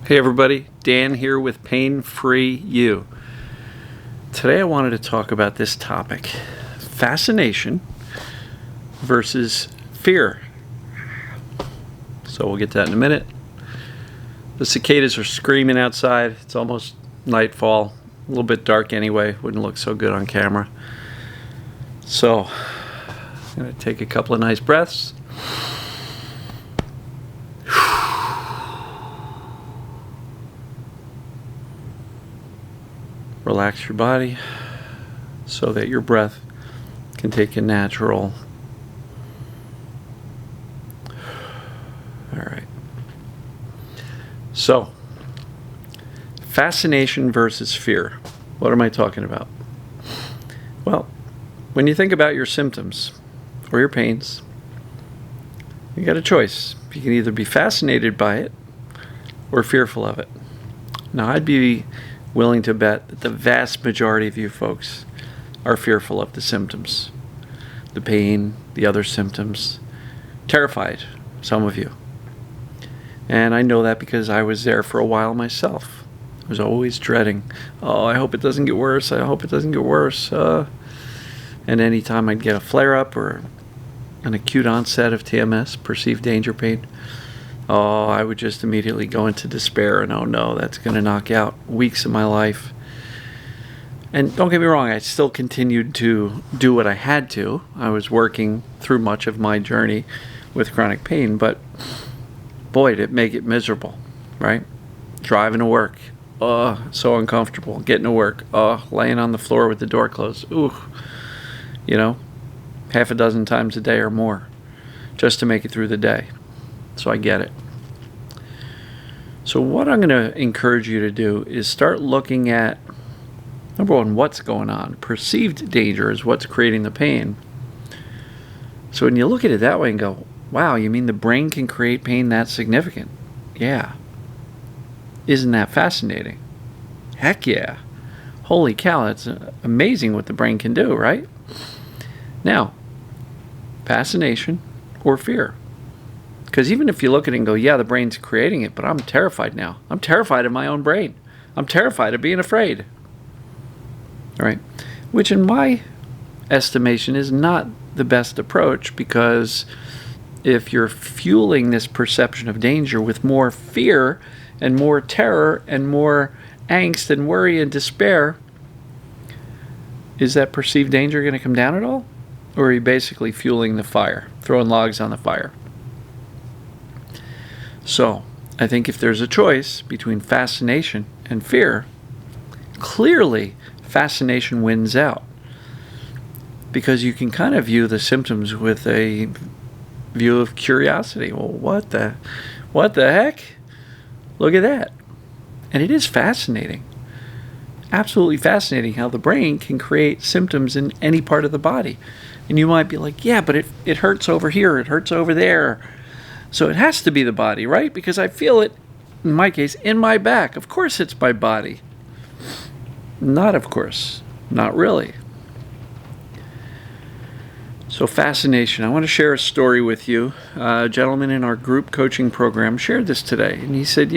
Hey everybody, Dan here with Pain Free You. Today I wanted to talk about this topic, fascination versus fear. So we'll get to that in a minute. The cicadas are screaming outside. It's almost nightfall, a little bit dark anyway, wouldn't look so good on camera. So I'm going to take a couple of nice breaths. Relax your body so that your breath can take a natural. All right. So, fascination versus fear. What am I talking about? Well, when you think about your symptoms or your pains, you got a choice. You can either be fascinated by it or fearful of it. Now, I'd be willing to bet that the vast majority of you folks are fearful of the symptoms, the pain, the other symptoms, terrified, some of you. And I know that because I was there for a while myself. I was always dreading, oh, I hope it doesn't get worse, I hope it doesn't get worse. And anytime I'd get a flare-up or an acute onset of TMS, perceived danger pain, oh, I would just immediately go into despair and, oh no, that's going to knock out weeks of my life. And don't get me wrong, I still continued to do what I had to. I was working through much of my journey with chronic pain, but boy, did it make it miserable, right? Driving to work, oh, so uncomfortable. Getting to work, oh, laying on the floor with the door closed, ooh, half a dozen times a day or more just to make it through the day. So I get it. So what I'm going to encourage you to do is start looking at, number one, what's going on. Perceived danger is what's creating the pain. So when you look at it that way and go, wow, you mean the brain can create pain that significant? Yeah. Isn't that fascinating? Heck yeah. Holy cow, it's amazing what the brain can do, right? Now, fascination or fear. Because even if you look at it and go, yeah, the brain's creating it, but I'm terrified now. I'm terrified of my own brain. I'm terrified of being afraid. All right? Which in my estimation is not the best approach, because if you're fueling this perception of danger with more fear and more terror and more angst and worry and despair, is that perceived danger going to come down at all? Or are you basically fueling the fire, throwing logs on the fire? So, I think if there's a choice between fascination and fear, clearly fascination wins out. Because you can kind of view the symptoms with a view of curiosity. Well, what the heck? Look at that. And it is fascinating. Absolutely fascinating how the brain can create symptoms in any part of the body. And you might be like, yeah, but it hurts over here, it hurts over there. So it has to be the body, right? Because I feel it, in my case, in my back. Of course it's my body. Not of course. Not really. So fascination. I want to share a story with you. A gentleman in our group coaching program shared this today. And he said,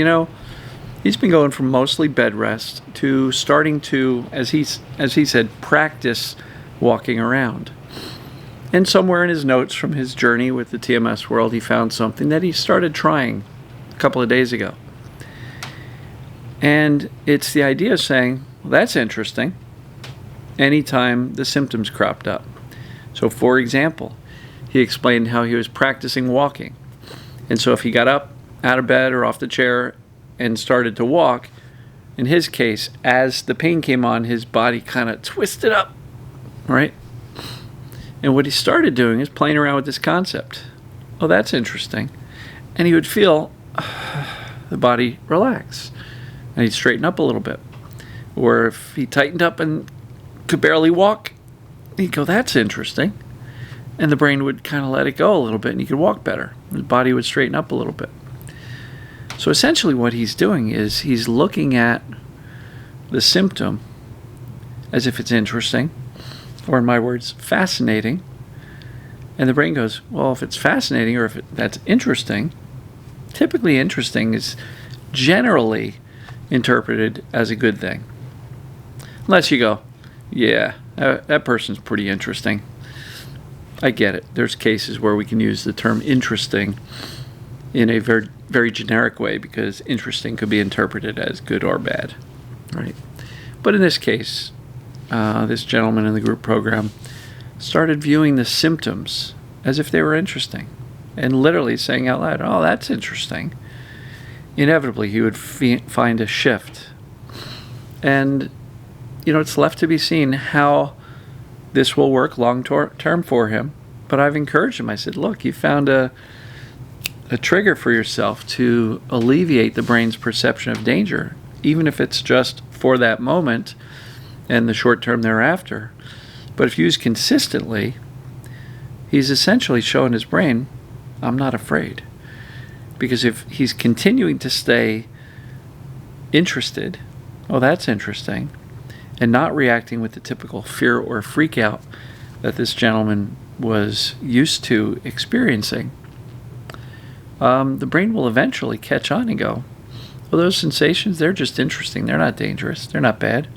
he's been going from mostly bed rest to starting to, as he said, practice walking around. And somewhere in his notes from his journey with the TMS world, he found something that he started trying a couple of days ago. And it's the idea of saying, well, that's interesting, anytime the symptoms cropped up. So for example, he explained how he was practicing walking. And so if he got up out of bed or off the chair and started to walk, in his case, as the pain came on, his body kind of twisted up, right? And what he started doing is playing around with this concept. Oh, that's interesting. And he would feel the body relax. And he'd straighten up a little bit. Or if he tightened up and could barely walk, he'd go, that's interesting. And the brain would kind of let it go a little bit and he could walk better. His body would straighten up a little bit. So essentially what he's doing is he's looking at the symptom as if it's interesting, or in my words, fascinating. And the brain goes, well, if it's fascinating or if that's interesting, typically interesting is generally interpreted as a good thing. Unless you go, yeah, that person's pretty interesting. I get it. There's cases where we can use the term interesting in a very, very generic way, because interesting could be interpreted as good or bad, right? But in this case, this gentleman in the group program started viewing the symptoms as if they were interesting, and literally saying out loud, oh, that's interesting. Inevitably, he would find a shift. And, it's left to be seen how this will work long-term for him. But I've encouraged him. I said, look, you found a trigger for yourself to alleviate the brain's perception of danger, even if it's just for that moment and the short term thereafter. But if used consistently, he's essentially showing his brain, I'm not afraid. Because if he's continuing to stay interested, oh, that's interesting, and not reacting with the typical fear or freak out that this gentleman was used to experiencing, the brain will eventually catch on and go, well, those sensations, they're just interesting. They're not dangerous. They're not bad.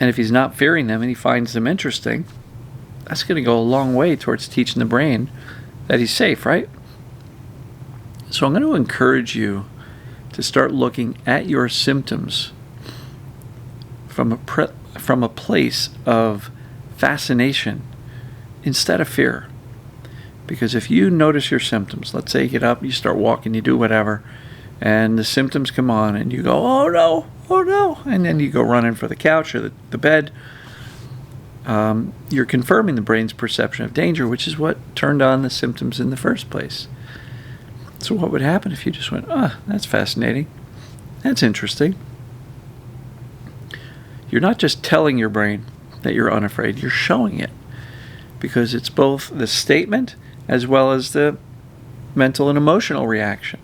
And if he's not fearing them and he finds them interesting, that's going to go a long way towards teaching the brain that he's safe, right? So I'm going to encourage you to start looking at your symptoms from a place of fascination instead of fear. Because if you notice your symptoms, let's say you get up, you start walking, you do whatever, and the symptoms come on, and you go, oh no, and then you go running for the couch or the bed, you're confirming the brain's perception of danger, which is what turned on the symptoms in the first place. So what would happen if you just went, that's fascinating, that's interesting? You're not just telling your brain that you're unafraid, you're showing it. Because it's both the statement as well as the mental and emotional reaction.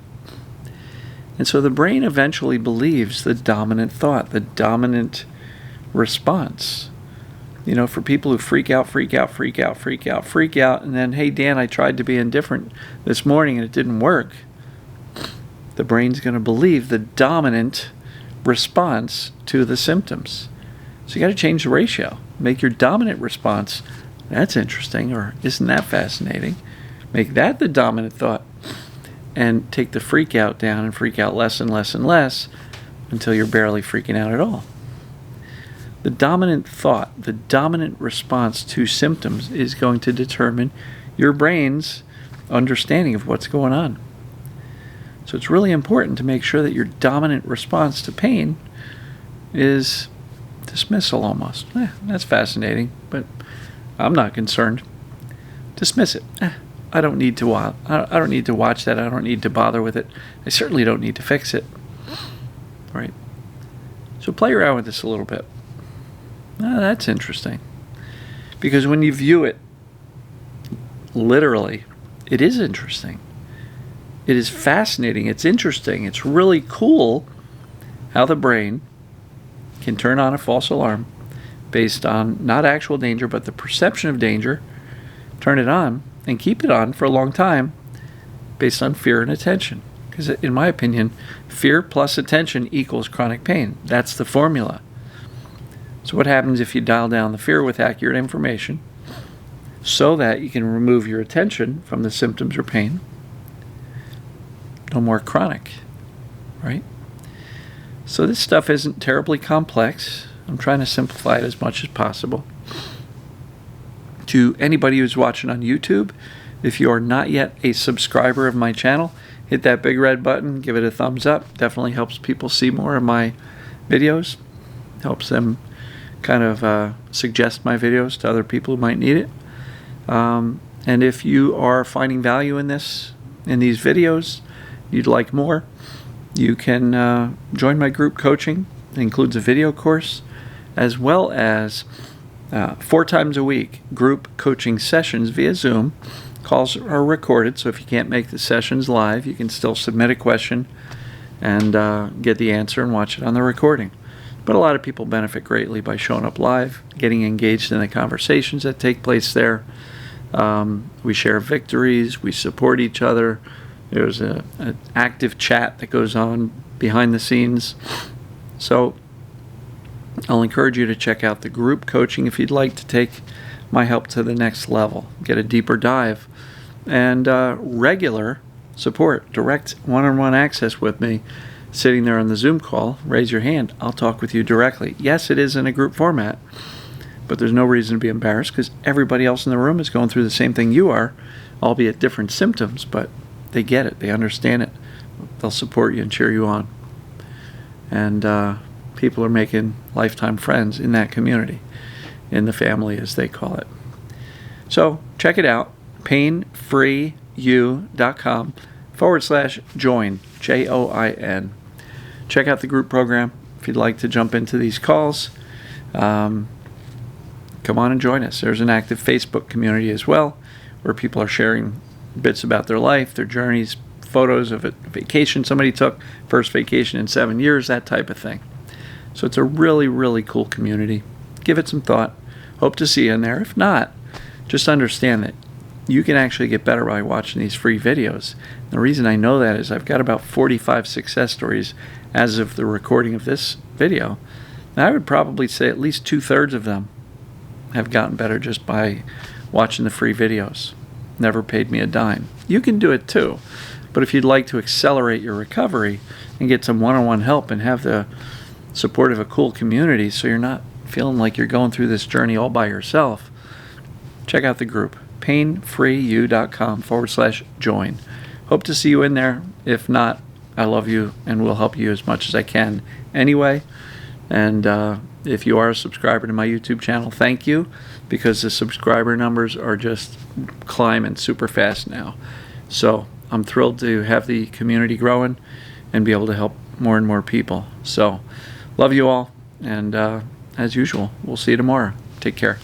And so the brain eventually believes the dominant thought, the dominant response. For people who freak out, and then, hey, Dan, I tried to be indifferent this morning and it didn't work. The brain's going to believe the dominant response to the symptoms. So you got to change the ratio. Make your dominant response, that's interesting, or isn't that fascinating? Make that the dominant thought. And take the freak out down and freak out less and less and less until you're barely freaking out at all. The dominant thought, the dominant response to symptoms is going to determine your brain's understanding of what's going on. So it's really important to make sure that your dominant response to pain is dismissal almost. That's fascinating, but I'm not concerned. Dismiss it. I don't need to watch. I don't need to watch that. I don't need to bother with it. I certainly don't need to fix it. Right? So play around with this a little bit. That's interesting. Because when you view it literally, it is interesting. It is fascinating. It's interesting. It's really cool how the brain can turn on a false alarm based on not actual danger, but the perception of danger, turn it on, and keep it on for a long time based on fear and attention. Because in my opinion, fear plus attention equals chronic pain. That's the formula. So what happens if you dial down the fear with accurate information so that you can remove your attention from the symptoms or pain? No more chronic, right? So this stuff isn't terribly complex. I'm trying to simplify it as much as possible. To anybody who's watching on YouTube, if you are not yet a subscriber of my channel, hit that big red button, give it a thumbs up. Definitely helps people see more of my videos. Helps them kind of suggest my videos to other people who might need it. And if you are finding value in these videos, you'd like more, you can join my group coaching. It includes a video course, as well as 4 times a week group coaching sessions via Zoom. Calls are recorded, so if you can't make the sessions live, you can still submit a question and get the answer and watch it on the recording. But a lot of people benefit greatly by showing up live, getting engaged in the conversations that take place there. We share victories, we support each other. There's an active chat that goes on behind the scenes. So I'll encourage you to check out the group coaching if you'd like to take my help to the next level, get a deeper dive, and regular support, direct one-on-one access with me, sitting there on the Zoom call. Raise your hand. I'll talk with you directly. Yes, it is in a group format, but there's no reason to be embarrassed because everybody else in the room is going through the same thing you are, albeit different symptoms, but they get it. They understand it. They'll support you and cheer you on. And people are making lifetime friends in that community, in the family as they call it. So check it out, painfreeyou.com/join, JOIN. Check out the group program if you'd like to jump into these calls. Come on and join us. There's an active Facebook community as well where people are sharing bits about their life, their journeys, photos of a vacation somebody took, first vacation in 7 years, that type of thing. So it's a really, really cool community. Give it some thought. Hope to see you in there. If not, just understand that you can actually get better by watching these free videos. The reason I know that is I've got about 45 success stories as of the recording of this video. And I would probably say at least 2/3 of them have gotten better just by watching the free videos. Never paid me a dime. You can do it too. But if you'd like to accelerate your recovery and get some one-on-one help and have the support of a cool community so you're not feeling like you're going through this journey all by yourself, check out the group, painfreeyou.com/join. Hope to see you in there. If not, I love you and will help you as much as I can anyway. And if you are a subscriber to my YouTube channel, thank you, because the subscriber numbers are just climbing super fast now. So I'm thrilled to have the community growing and be able to help more and more people. So love you all, and as usual, we'll see you tomorrow. Take care.